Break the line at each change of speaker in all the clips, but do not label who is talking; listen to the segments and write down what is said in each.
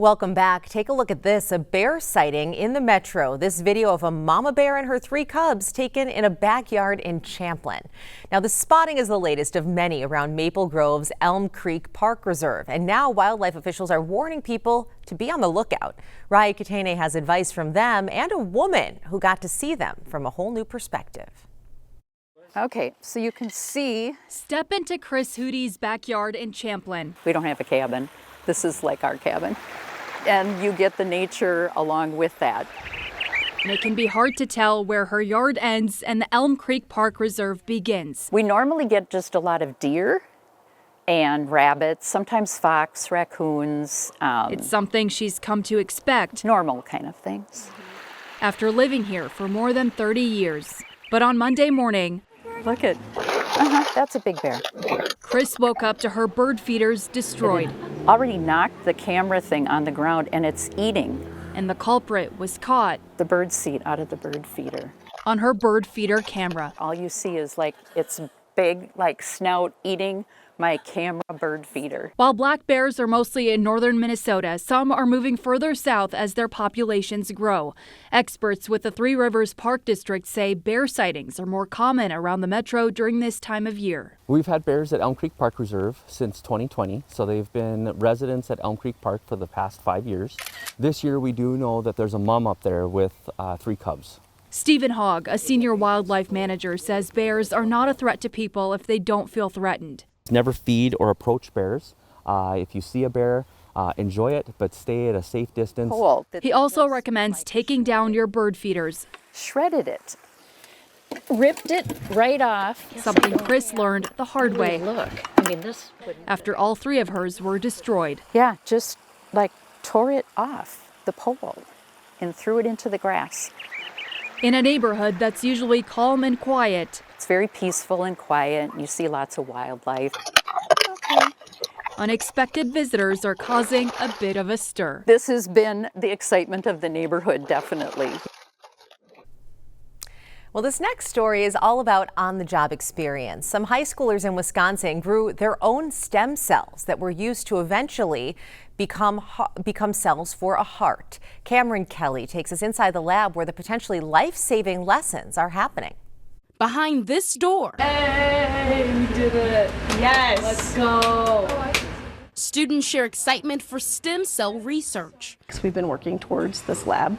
Welcome back. Take a look at this, a bear sighting in the metro. This video of a mama bear and her 3 cubs taken in a backyard in Champlin. Now, the spotting is the latest of many around Maple Grove's Elm Creek Park Reserve. And now wildlife officials are warning people to be on the lookout. Raya Katene has advice from them and a woman who got to see them from a whole new perspective.
Okay, so you can see.
Step into Chris Hoody's backyard in Champlin.
We don't have a cabin. This is like our cabin. And you get the nature along with that.
And it can be hard to tell where her yard ends and the Elm Creek Park Reserve begins.
We normally get just a lot of deer and rabbits, sometimes fox, raccoons.
It's something she's come to expect.
Normal kind of things.
After living here for more than 30 years. But on Monday morning,
Look at, that's a big bear.
Chris woke up to her bird feeders destroyed.
Already knocked the camera thing on the ground and it's eating.
And the culprit was caught.
The bird seed out of the bird feeder.
On her bird feeder camera.
All you see is like its big like snout eating my camera bird feeder.
While black bears are mostly in northern Minnesota, some are moving further south as their populations grow. Experts with the Three Rivers Park District say bear sightings are more common around the metro during this time of year.
We've had bears at Elm Creek Park Reserve since 2020, so they've been residents at Elm Creek Park for the past 5 years. This year we do know that there's a mom up there with 3 cubs.
Stephen Hogg, a senior wildlife manager, says bears are not a threat to people if they don't feel threatened.
Never feed or approach bears. If you see a bear, enjoy it, but stay at a safe distance.
Cool.
He also recommends taking down your bird feeders.
Shredded it. Ripped it right off.
Something Chris learned the hard way.
Look, I mean this.
After all 3 of hers were destroyed.
Yeah, just like tore it off the pole and threw it into the grass.
In a neighborhood that's usually calm and quiet.
It's very peaceful and quiet. You see lots of wildlife.
Unexpected visitors are causing a bit of a stir.
This has been the excitement of the neighborhood, definitely.
Well, this next story is all about on-the-job experience. Some high schoolers in Wisconsin grew their own stem cells that were used to eventually become cells for a heart. Cameron Kelly takes us inside the lab where the potentially life-saving lessons are happening.
Behind this door.
Hey, we did it. Yes. Let's go.
Students share excitement for stem cell research.
We've been working towards this lab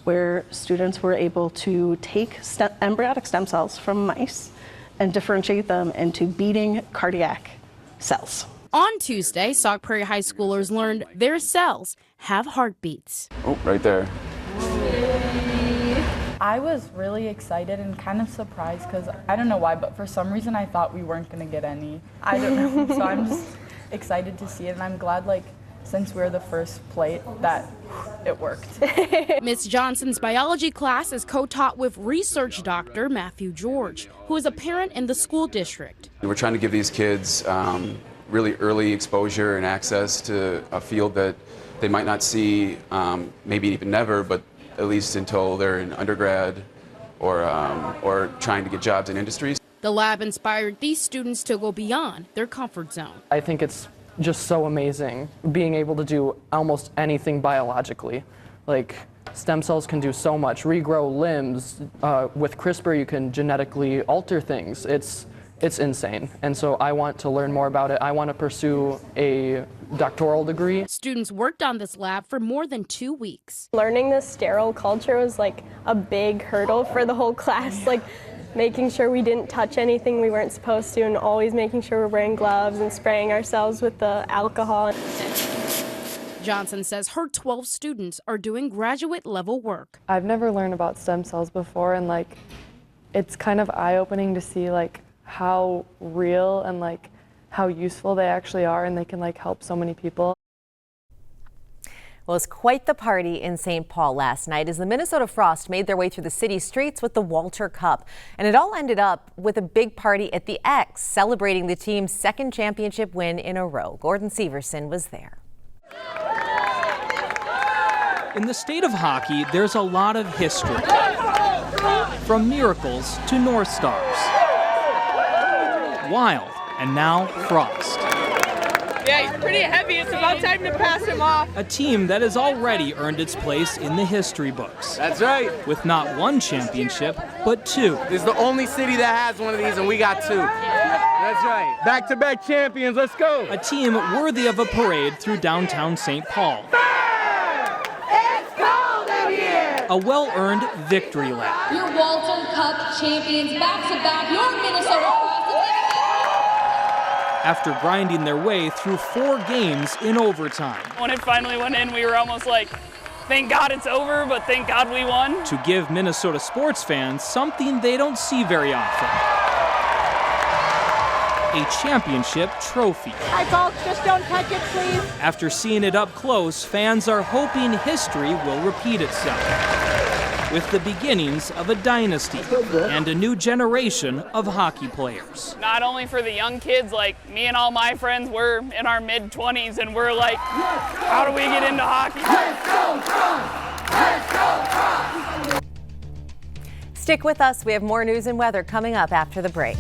where students were able to take embryonic stem cells from mice and differentiate them into beating cardiac cells.
On Tuesday, Sauk Prairie High schoolers learned their cells have heartbeats.
Oh, right there.
I was really excited and kind of surprised because I don't know why, but for some reason I thought we weren't going to get any. I don't know. So I'm just excited to see it, and I'm glad, like, since we're the first plate, that it worked.
Miss Johnson's biology class is co-taught with research doctor Matthew George, who is a parent in the school district.
We're trying to give these kids really early exposure and access to a field that they might not see, maybe even never, but at least until they're in undergrad or trying to get jobs in industries.
The lab inspired these students to go beyond their comfort zone.
I think it's just so amazing being able to do almost anything biologically. Like, stem cells can do so much, regrow limbs. With CRISPR, you can genetically alter things. It's insane. And so I want to learn more about it. I want to pursue a doctoral degree.
Students worked on this lab for more than 2 weeks.
Learning the sterile culture was like a big hurdle for the whole class. Like, making sure we didn't touch anything we weren't supposed to, and always making sure we're wearing gloves and spraying ourselves with the alcohol.
Johnson says her 12 students are doing graduate level work.
I've never learned about stem cells before, and like, it's kind of eye-opening to see like how real and like how useful they actually are, and they can like help so many people.
Well, it was quite the party in St. Paul last night as the Minnesota Frost made their way through the city streets with the Walter Cup. And it all ended up with a big party at the X, celebrating the team's 2nd championship win in a row. Gordon Severson was there.
In the state of hockey, there's a lot of history. From miracles to North Stars. Wild, and now Frost.
Yeah, he's pretty heavy. It's about time to pass him off.
A team that has already earned its place in the history books.
That's right.
With not one championship, but two.
This is the only city that has one of these, and we got two. That's right. Back-to-back champions. Let's go.
A team worthy of a parade through downtown St. Paul.
It's cold in here.
A well-earned victory lap.
Your Walter Cup champions back-to-back, your Minnesota Cross.
After grinding their way through 4 games in overtime.
When it finally went in, we were almost like, thank God it's over, but thank God we won.
To give Minnesota sports fans something they don't see very often. A championship trophy.
Hi folks, just don't touch it, please.
After seeing it up close, fans are hoping history will repeat itself. With the beginnings of a dynasty and a new generation of hockey players.
Not only for the young kids, like me and all my friends, we're in our mid-20s and we're like, how do we get into hockey?
Stick with us. We have more news and weather coming up after the break.